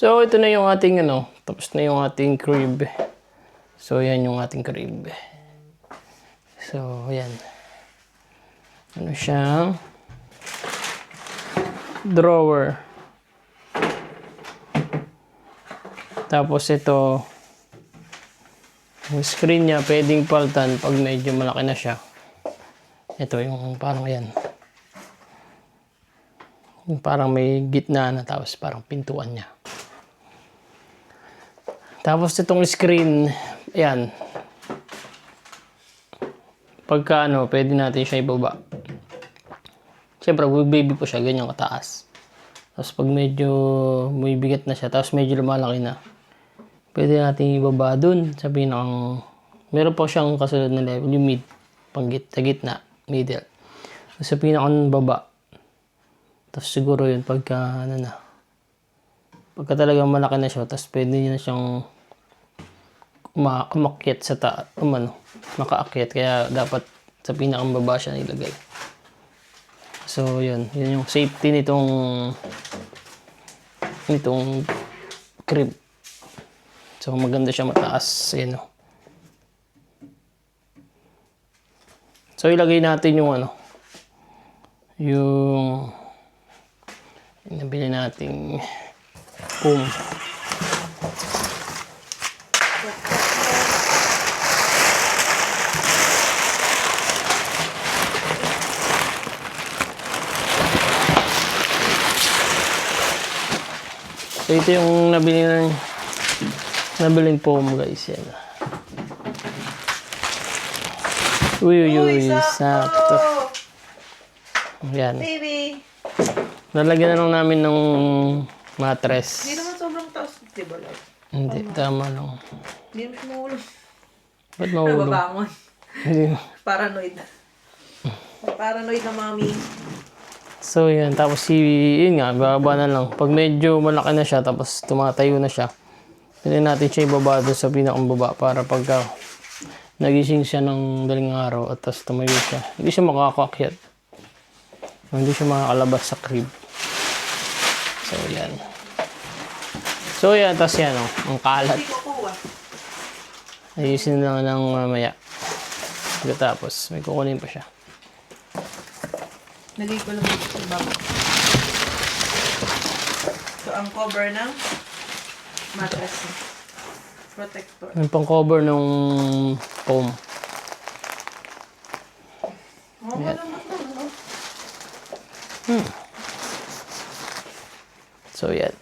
So, ito na yung ating tapos na yung ating crib. So, yan yung ating crib. So, yan. Ano siya? Drawer. Tapos ito, yung screen niya, pwedeng paltan pag medyo malaki na siya. Ito yung parang yan. Yung parang may gitna na tapos parang pintuan niya. Tapos itong screen, ayan. Pagka pwede natin siya ibaba. Siyempre, baby po siya, ganyan kataas. Tapos pag medyo may bigat na siya, tapos medyo lumalaki na, pwede natin ibaba dun sa pinakang, meron po siyang kasunod na level, yung mid, sa gitna, middle. Tapos sa pinakang baba. Tapos siguro yun, pagka pagka talagang malaki na siya, tapos pwede niya na siyang umakyat sa makaakyat, kaya dapat sa pinakang baba siya nilagay. So yun yung safety nitong crib. So maganda siya, mataas, So ilagay natin yung yung nabili nating foam. So ito yung nabiling foam, guys. Yan. Uy, sakto. Yan. Baby. Lalagyan na lang namin ng mattress. Hindi naman sobrang taas, di ba? Hindi, tama lang. Hindi naman siya mahulog. Ba't mahulog? Nababangon. Hindi. Paranoid. Paranoid na mami. So yan, tapos yun nga, bababa na lang. Pag medyo malaki na siya, tapos tumatayo na siya, pwede natin siya ibaba doon sa pinakang baba para pagka nagising siya ng daling araw at tapos tumayo siya, hindi siya makakakyat. Hindi siya makakalabas sa crib. So yan. So yan, tapos yan ang kalat. Hindi ko kuha. Ayusin na lang ng mamaya. Tapos may kukunin pa siya. Lagay ko lang dito sa baba. So, ang cover ng mattress. Protector. Yung pang cover ng foam. Oh, wala naman. So yan.